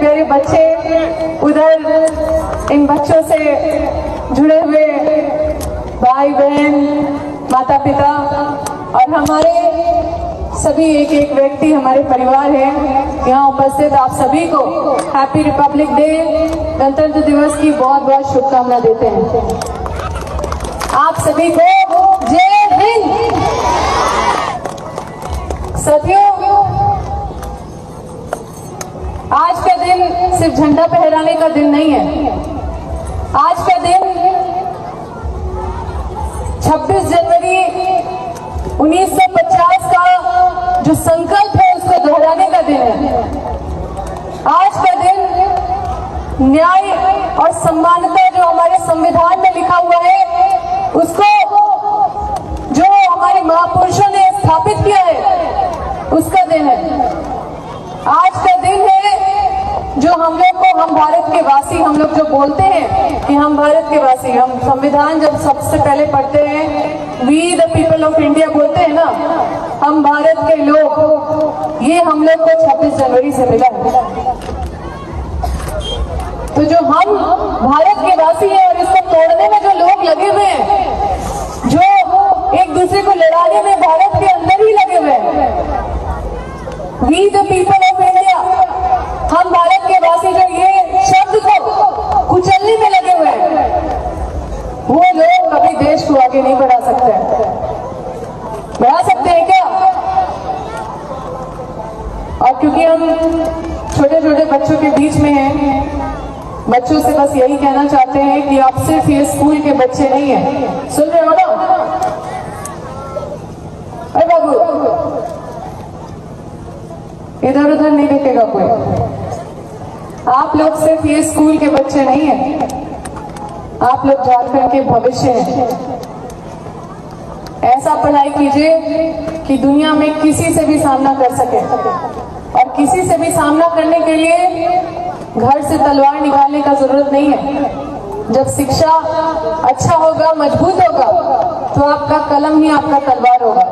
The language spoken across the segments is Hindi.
प्यारे बच्चे, उधर इन बच्चों से जुड़े हुए भाई बहन, माता पिता और हमारे सभी एक एक व्यक्ति हमारे परिवार हैं यहाँ उपस्थित, आप सभी को हैप्पी रिपब्लिक डे, गणतंत्र दिवस की बहुत बहुत शुभकामनाएं देते हैं। आप सभी को जय हिंद। साथियों, आज का दिन सिर्फ झंडा फहराने का दिन नहीं है। आज का दिन 26 जनवरी 1950 का जो संकल्प है उसको दोहराने का दिन है। आज का दिन न्याय और समानता जो हमारे संविधान में लिखा हुआ है उसको जो हमारे महापुरुषों ने स्थापित किया है उसका दिन है। आज का दिन है जो हम लोग को, हम भारत के वासी, हम लोग जो बोलते हैं कि हम भारत के वासी, हम संविधान जब सबसे पहले पढ़ते हैं we the people of India बोलते हैं ना, हम भारत के लोग, ये हम लोग को 26 जनवरी से मिला है। तो जो हम भारत के वासी हैं और इसको तोड़ने में जो लोग लगे हुए हैं, जो एक दूसरे को लड़ाने में भारत के अंदर ही लगे हुए हैं, we the people of India, हम भारत के वासी जो ये शब्द को कुचलने में लगे हुए हैं, वो लोग कभी देश को आगे नहीं बढ़ा सकते हैं। बढ़ा सकते हैं क्या? और क्योंकि हम छोटे छोटे बच्चों के बीच में हैं, बच्चों से बस यही कहना चाहते हैं कि आप सिर्फ ये स्कूल के बच्चे नहीं हैं। सुन रहे हो ना? अरे बाबू, इधर उधर नहीं देखेगा कोई। आप लोग सिर्फ ये स्कूल के बच्चे नहीं हैं, आप लोग झारखंड के भविष्य हैं। ऐसा पढ़ाई कीजिए कि दुनिया में किसी से भी सामना कर सके, और किसी से भी सामना करने के लिए घर से तलवार निकालने का जरूरत नहीं है। जब शिक्षा अच्छा होगा, मजबूत होगा, तो आपका कलम ही आपका तलवार होगा।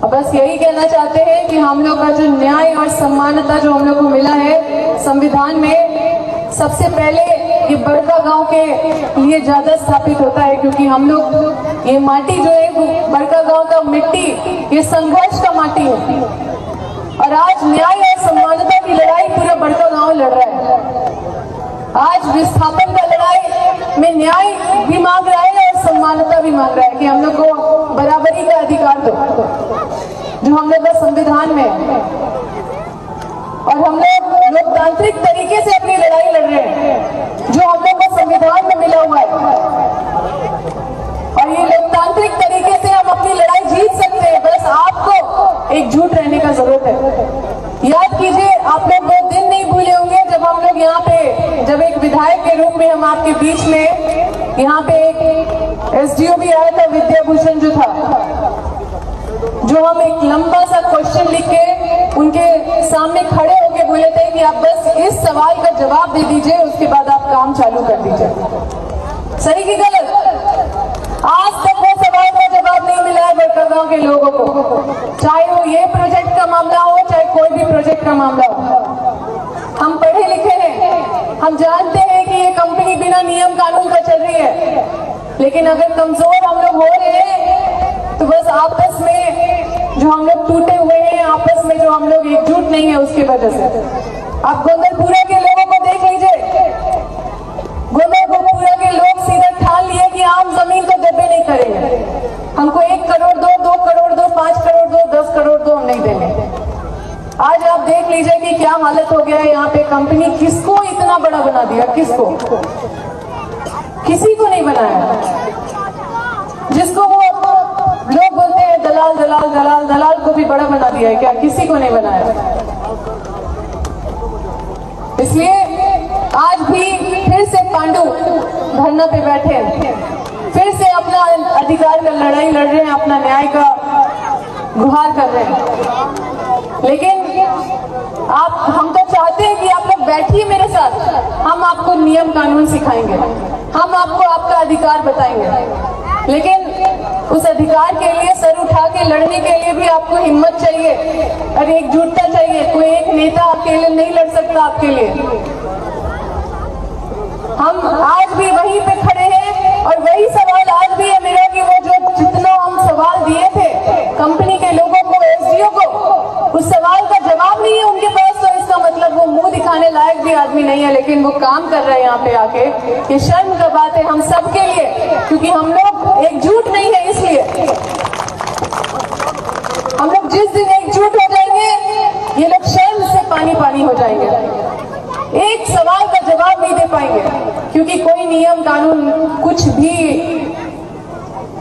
अब बस यही कहना चाहते हैं कि हम लोग का जो न्याय और सम्मानता जो हम लोग को मिला है संविधान में, सबसे पहले ये बड़का गांव के लिए ज्यादा स्थापित होता है, क्योंकि हम लोग ये माटी जो है, बड़का गांव का मिट्टी, ये संघर्ष का माटी है। और आज न्याय और सम्मानता की लड़ाई पूरा बड़का गांव लड़ रहा है। आज विस्थापन का लड़ाई में न्याय भी मांग रहा है और सम्मानता भी मांग रहा है कि हम लोग को बराबरी का अधिकार दो जो हम लोग का संविधान में है। और हम लोग लोकतांत्रिक तरीके से अपनी लड़ाई लड़ रहे हैं जो हम लोग को संविधान में मिला हुआ है। और ये लोकतांत्रिक तरीके से हम अपनी लड़ाई जीत सकते हैं, बस आपको एकजुट रहने का जरूरत है। याद कीजिए, आप लोग वो दिन नहीं भूले होंगे जब हम लोग यहाँ पे, जब एक विधायक के रूप में हम आपके बीच में, यहाँ पे एक एसडीओ भी आया था, विद्या भूषण जो था, जो हम एक लंबा सा क्वेश्चन लिख के उनके सामने खड़े होके बोले थे कि आप बस इस सवाल का जवाब दे दीजिए, उसके बाद आप काम चालू कर दीजिए। सही की गलत? आज तक वो सवाल का जवाब नहीं मिला है बड़का गांव के लोगों को, चाहे वो ये प्रोजेक्ट का मामला हो, चाहे कोई भी प्रोजेक्ट का मामला हो। हम पढ़े लिखे हैं, हम जानते हैं कि ये कंपनी बिना नियम कानून का चल रही है, लेकिन अगर कमजोर हम लोग हो रहे हैं तो बस आपस में जो हम लोग टूटे हुए हैं, आपस में जो हम लोग एकजुट नहीं है, उसकी वजह से। आप गोंदलपुरा के लोगों को देख लीजिए, गोंदलपुरा के लोग सीधा ठान लिए कि आम जमीन को जब्बे नहीं करेंगे, हमको 1 करोड़ दो, 2 करोड़ दो, 5 करोड़ दो, 10 करोड़ दो, हम नहीं देंगे। आज आप देख लीजिए कि क्या हालत हो गया है यहाँ पे। कंपनी किसको इतना बड़ा बना दिया? किसको? किसी को नहीं बनाया। जिसको वो लोग बोलते हैं दलाल दलाल दलाल, दलाल को भी बड़ा बना दिया है क्या? किसी को नहीं बनाया। इसलिए आज भी फिर से पांडु धरना पे बैठे हैं, फिर से अपना अधिकार का लड़ाई लड़ रहे हैं, अपना न्याय का गुहार कर रहे हैं। लेकिन हम तो चाहते हैं कि आप लोग बैठिए मेरे साथ, हम आपको नियम कानून सिखाएंगे, हम आपको आपका अधिकार बताएंगे। लेकिन उस अधिकार के लिए सर उठा के लड़ने के लिए भी आपको हिम्मत चाहिए और एकजुटता चाहिए। कोई एक नेता अकेले नहीं लड़ सकता आपके लिए। हम आज भी वहीं पे खड़े हैं और वही सवाल आज भी है मेरा कि वो जो जितना हम सवाल दिए थे कंपनी के लोगों को, एसडीओ को, उस सवाल का जवाब नहीं है उनके पास, तो इसका मतलब वो मुंह दिखाने लायक भी आदमी नहीं है, लेकिन वो काम कर रहे हैं यहाँ पे आके। ये शर्म का बात है हम सब के लिए, क्योंकि हम लोग एकजुट नहीं है। इसलिए हम लोग जिस दिन एकजुट हो जाएंगे ये लोग शर्म से पानी पानी हो जाएंगे, एक सवाल का जवाब नहीं दे पाएंगे, क्योंकि कोई नियम कानून कुछ भी,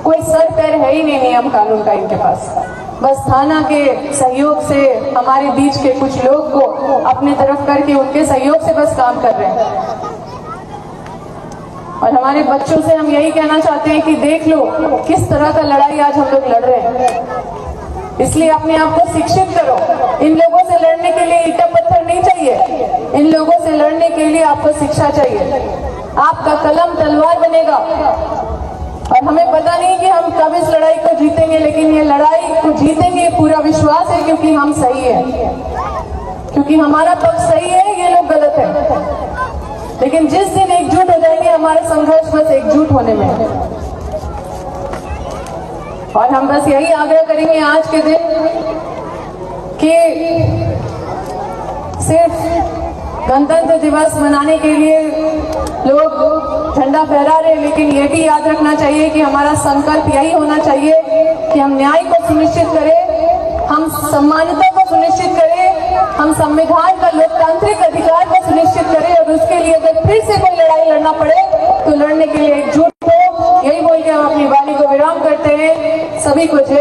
कोई सर पैर है ही नहीं नियम कानून का इनके पास। बस थाना के सहयोग से हमारे बीच के कुछ लोग को अपने तरफ करके उनके सहयोग से बस काम कर रहे हैं। और हमारे बच्चों से हम यही कहना चाहते हैं कि देख लो किस तरह का लड़ाई आज हम लोग लड़ रहे हैं। इसलिए अपने आप को शिक्षित करो। इन लोगों से लड़ने के लिए ईंटा पत्थर नहीं चाहिए, इन लोगों से लड़ने के लिए आपको शिक्षा चाहिए। आपका कलम तलवार बनेगा। और हमें पता नहीं कि हम कब इस लड़ाई को जीतेंगे, लेकिन ये लड़ाई को जीतेंगे ये पूरा विश्वास है, क्योंकि हम सही है, क्योंकि हमारा पक्ष सही है, ये लोग गलत है। लेकिन जिस दिन एकजुट हो जाएंगे, हमारा संघर्ष बस एकजुट होने में है। और हम बस यही आग्रह करेंगे आज के दिन कि सिर्फ गणतंत्र दिवस मनाने के लिए लोग झंडा फहरा रहे, लेकिन ये भी याद रखना चाहिए कि हमारा संकल्प यही होना चाहिए कि हम न्याय को सुनिश्चित करें, हम समानता को सुनिश्चित करें, हम संविधान का लोकतांत्रिक अधिकार को सुनिश्चित करें। और उसके लिए अगर फिर से कोई लड़ाई लड़ना पड़े तो लड़ने के लिए एकजुट हो। यही बोल के हम अपनी वाणी को विराम करते हैं। सभी को जय